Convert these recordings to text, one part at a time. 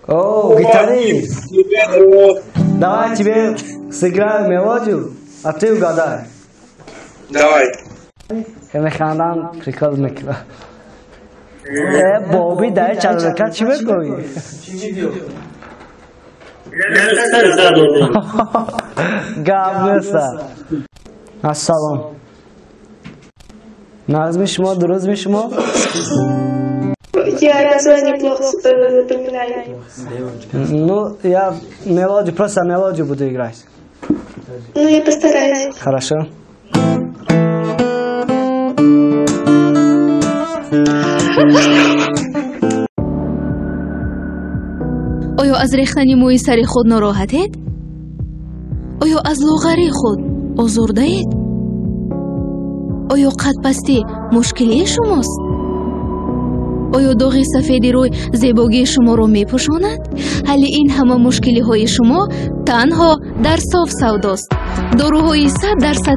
О, гитарист. Давай тебе сыграю мелодию, а ты угадай. Давай. Механдан прикол мекла. Боби дай чалка чиме кои. Гавнеса. Ассалам. Назми шумо, дурузми шумо? Я название плохо запоминаю. Ну, я мелодию, просто мелодию буду играть. Ну, я постараюсь. Хорошо. آیا از ریختن موی سر خود ناراحتید؟ آیا از لاغری خود آزرده اید؟ آیا قد پستی مشکلی شماست؟ آیا داغ سفید روی زیبایی شما را می پوشاند؟ حل این همه مشکلی های شما تنها در صاف سوداست. داروهای 100%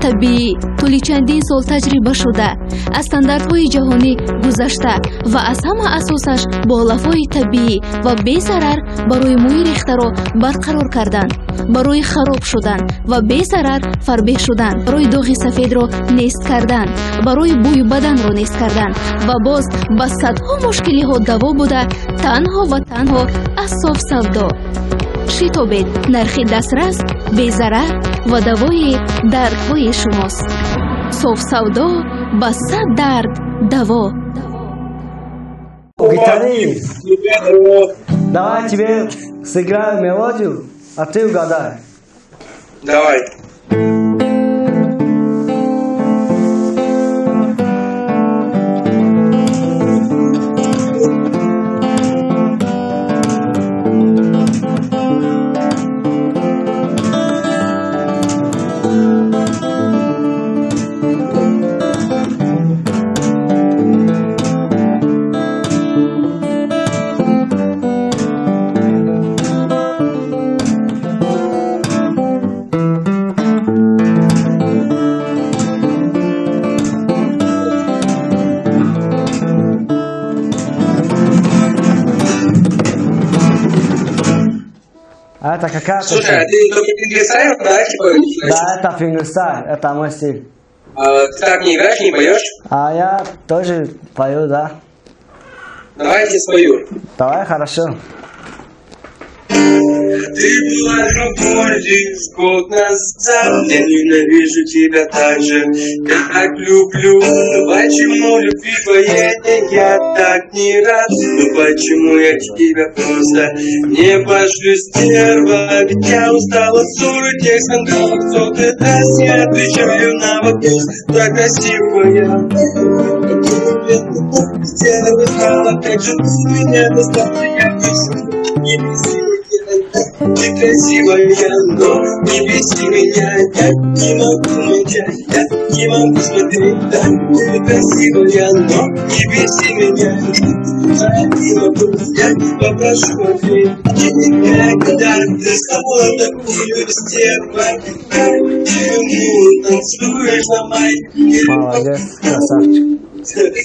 طبیعی طول چندین سال تجربه شده، از استانداردهای جهانی گذشته و از همه اساسش با علفهای طبیعی و بی ضرر برای موی ریخته را برقرار کردن، برای خراب شدن و بی ضرر فربه شدن، برای داغ سفید را نیست کردن، برای بوی بدن را نیست کردن و باز با صدها مشکلی ها دوا بوده، تنها و تنها از صاف سودا. شتابید، نرخ دسترس، بی ضرر و دوای دردهای شماست. صاف سودا با 100 درد دوا. Гитарист. Давай тебе сыграю мелодию, а ты угадай. Давай. А это какая? Слушай, а ты только фингерстайл, да, типа? Да, это фингерстайл, это мой стиль. Ты так не играешь, не поешь? А я тоже пою, да. Давай я тебе спою. Давай, хорошо. Ты была любовью год назад. Я ненавижу тебя так же, как люблю. Но почему любви твоей я так не рад? Ну почему я тебя просто не пошлю, стерва? Ведь я устал от ссор тех скандалов. Сотый раз я отвечаю на вопрос. Так красивая. Где ты стала, как же ты меня достала? Я пишу, не беси. Ты красивая, но не беси меня. Я не могу молчать, я не могу смотреть. Да, ты красивая, но не беси меня. Я не могу, я попрошу ответь. И никогда ты с тобой такую стерва. Ты танцуешь на моей. Молодец, красавчик.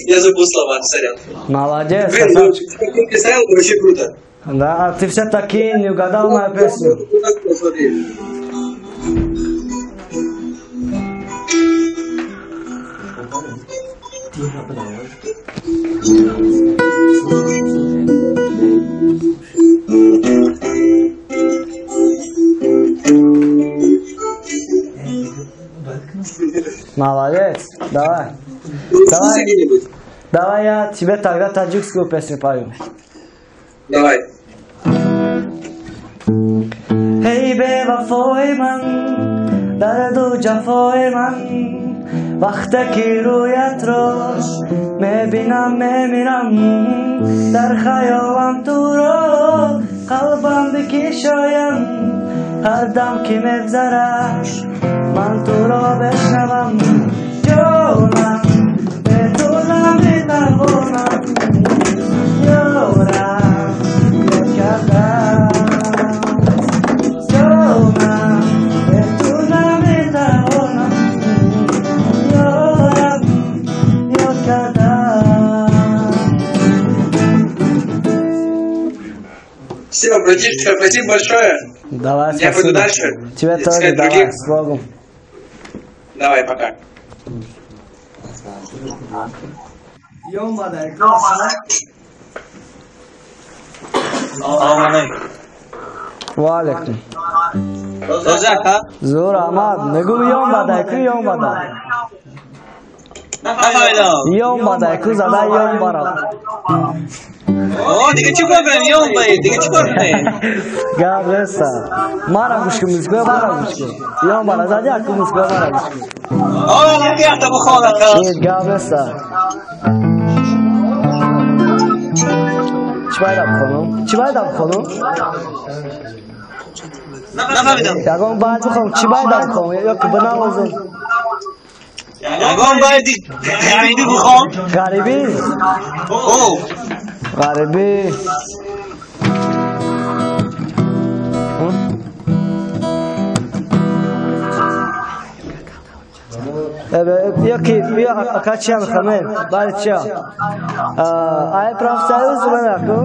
Я забыл слова, сорян. Молодец, Блин, красавчик. ну, как ты ставил, вообще круто. Да, а ты все-таки не угадал мою песню. Смотри. Молодец, давай. Давай я тебе тогда таджикскую песню пою. Давай. Hey بوفای من درد و جفای من وقتی که رویت را میبینم میمیرم در خیالم تو را قلبم بکشایم هر دم که میگذره من تو را بشنوم جانم به تو نمیتوانم یارم کردم Все, братишка, спасибо большое. Давай, Я пойду спасибо. дальше. Тебе тоже, Искать давай, других. с Богом. Давай, пока. Va alaykum. Rozaka. Zo'r Ahmad, nega yonbadayku yonbaday? Nafayda. Yonbadayku zada yonbara. O, دیگه چیکار کنیم یون دیگه چیکار کنیم Gabresa. Mara guşkumuz go mara guşku. Yonbara zada yakumuz go mara guşku. آه دیگه تا بخوام Нет, Gabresa. Çibayda konu. Çibayda konu. نفهمیدم Yagon bazı konu. Çibayda konu. Yok bana uzun. یگان باید غریبی بخوام Garibi. او Garibi. Evet, bir akaçya mı kamer? Bari çya. Ay profesör uzman akı.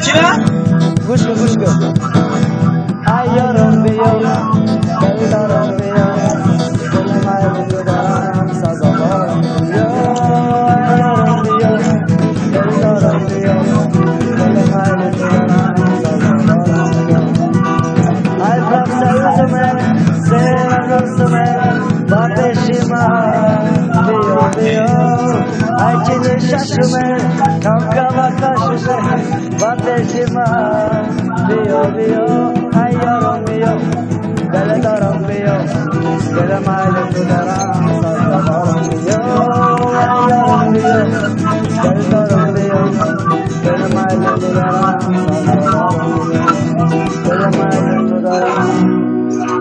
چرا Guşku. Ay yorum bir yorum. Geliyorum bir yorum. Gülüm ayrı dudağım sazalar. Ay yorum bir yorum. Geliyorum bir yorum. Gülüm ayrı dudağım sazalar. Ay profesör uzman. Sen uzman. Babeşime. Biyo. Ay çile şaşıme. Kankama karşıme. Babeşime. Biyo. Ay yorum biyo. Gele daram biyo. Gele maile tudaram. Sazalar biyo. Ay yorum biyo. Gele daram biyo. Gele maile tudaram. Sazalar biyo. Gele maile tudaram.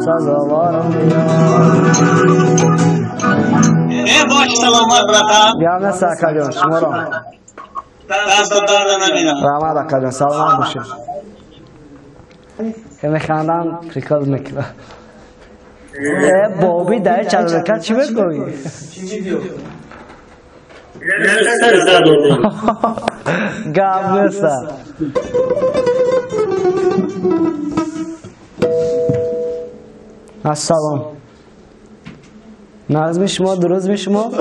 Sazalar biyo. باش سلامات براتم Yalnız sağ kalıyorsun. Şumaram. دست درد نمیدم Rahmat kalıyorsun. Sağlam düşün. Hem خاندان پریکال میکنه. بابی داره چند رکت چی بکنی؟ گابنسا. السلام. نظم شما درست می شما؟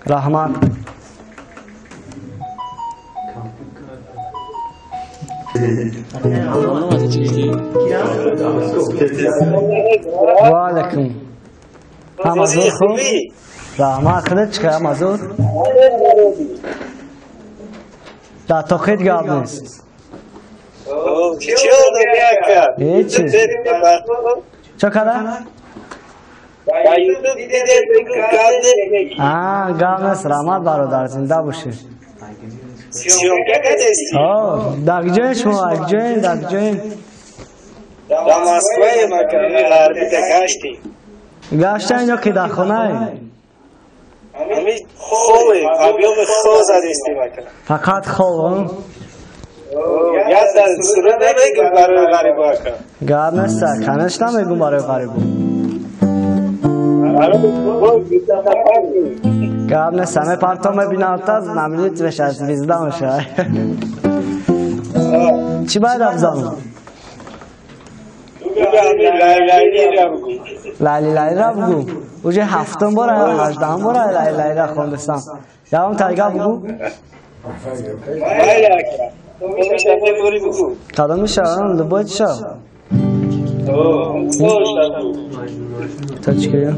Rahmat. Aleyküm. Hamazur خوب. Rahmat kılıç çıkar Hamazur. Da tokit gelmiş. Hiç. Çok kadar? Gelmez Rahmat barodar zinde başı. Dakcın şunu dakcın. До Москвы маками гарбита гашти. Gaçtan yok ki da khonay. Ами холы, объемы хол задисти макам. Fakat xol. Я да сура намегам барои гарибу акам. Gelmezse kanış namegum baray garibu. Gelmezse me partome binataz namlit ve şahs bizden uşay. Çi bayad abzanım? Layli را بگو اوجه هفتم باره 18 باره layli را خوندستم یاون تایگا بگو کدام میشه لباید شو تا چیه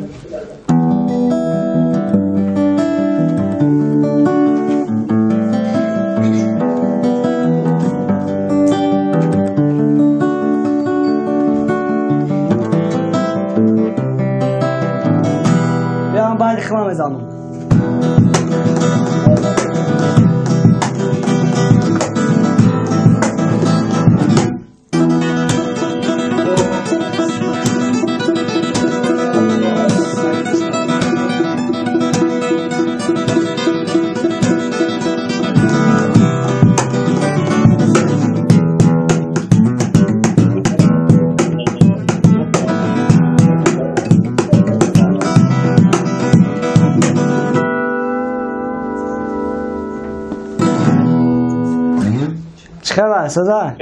Çıkamayasın da.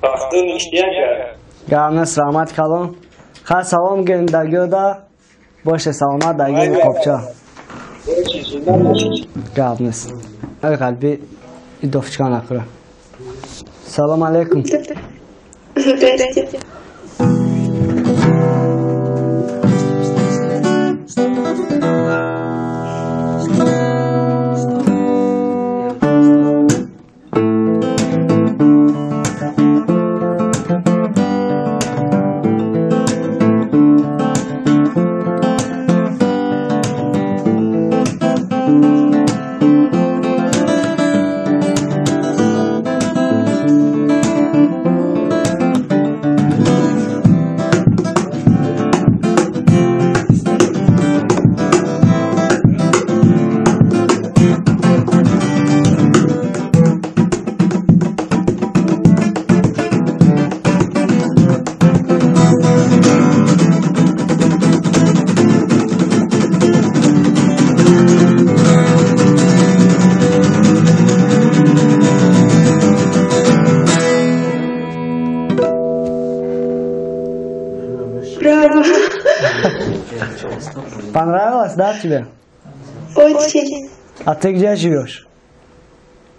Baktın işleyecek. Gamne selamat kalın. Ha salam gelin da boş selamat da gelin kopça. Gamne. Öyle kalbi idofçkan akıra. Salam aleyküm. Здравствуйте. Браво. Понравилось, да, тебе? Очень. А ты где живешь?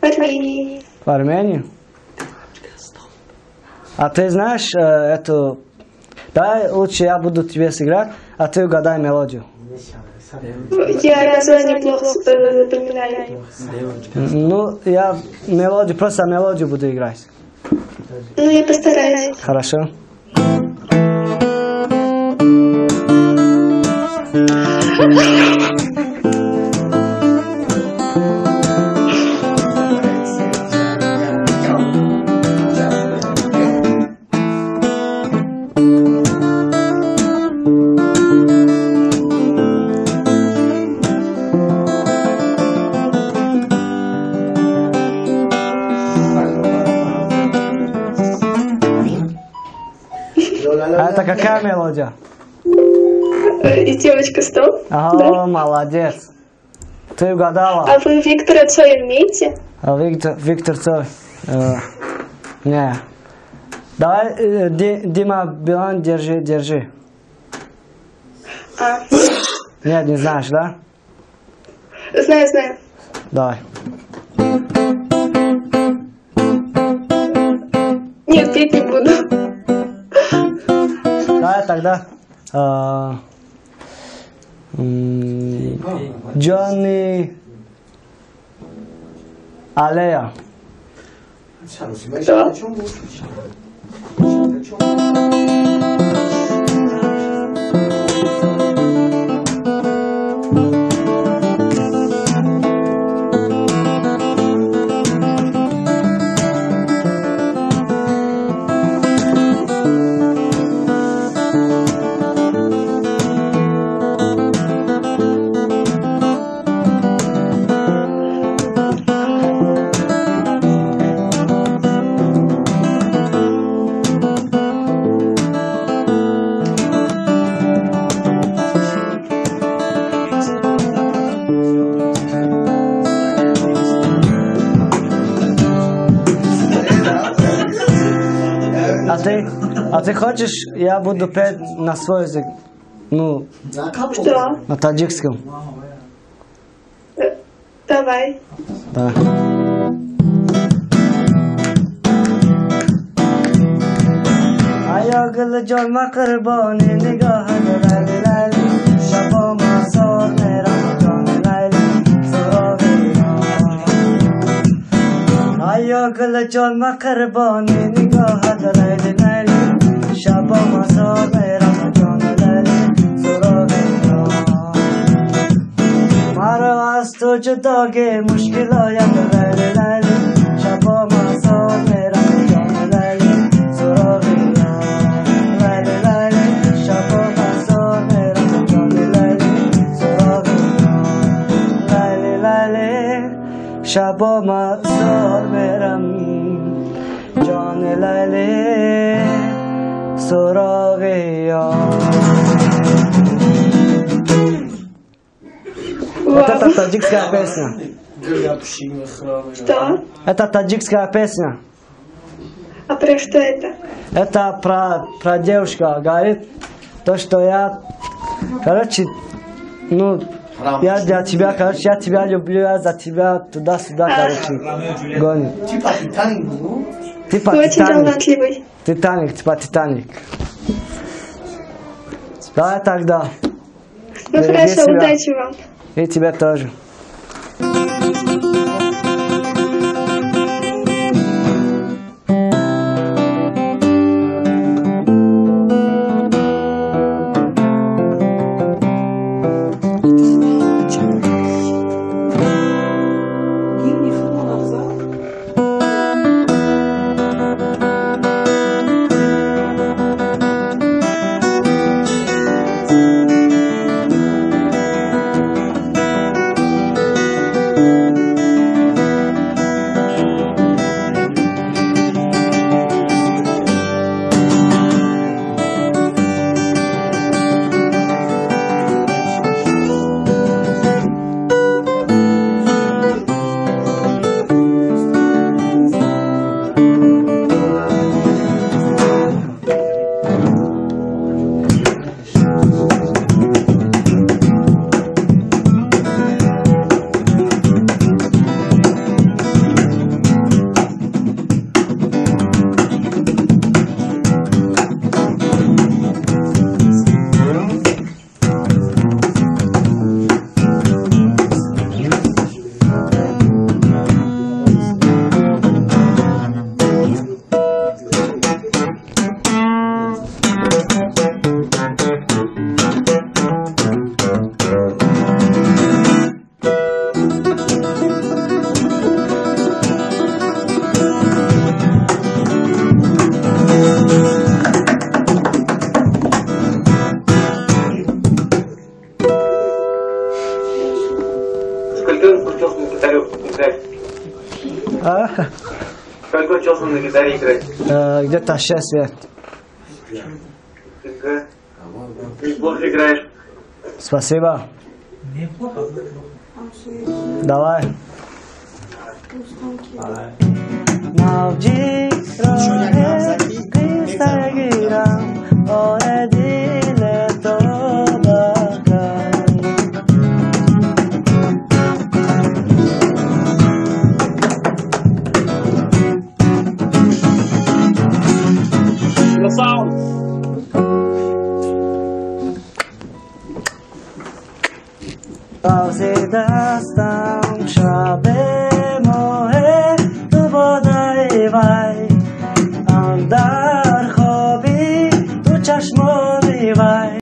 В Армении. В Армении? А ты знаешь эту... Давай лучше я буду тебе сыграть, а ты угадай мелодию. Я название плохо запоминаю. Ну, я мелодию, просто мелодию буду играть. Ну, я постараюсь. Хорошо? А это какая мелодия? И девочка стоп. Ага, Да? молодец. Ты угадала. А вы Виктора Цоя умеете? А Виктор Цой. Не. Давай, Дима Билан, держи. А, Нет, не знаешь, да? знаю. Давай. Нет, петь не буду. Давай тогда. Джонни Аллея. Да. А ты хочешь, я буду петь на свой язык? Ну, Что? на таджикском. Давай. Да. Ayağılı colma kırbani nigahını lali lali Şapama sor meram canı lali Sorabina Ayağılı colma kırbani nigahını lali lali Şapama sor meram canı lali Sorabina Maro astu judoge mushkil oyad lali lali Şapama sor meram canı lali Sorabina شبا مزار میرم جان لیلی سراغ یار Вот это таджикская песня. Что? Это таджикская песня. А про что это? Это про девушка говорит, то, что я, короче, ну, я для тебя, короче, я тебя люблю, я за тебя туда-сюда, короче, гоню. Типа Ты очень Титаник. талантливый. Титаник, типа Титаник. Давай тогда. Ну Береги хорошо, себя. удачи вам. И тебе тоже. Сколько учился на гитаре играть? Где-то 6 лет. Неплохо играешь. Спасибо. Давай. دستم شب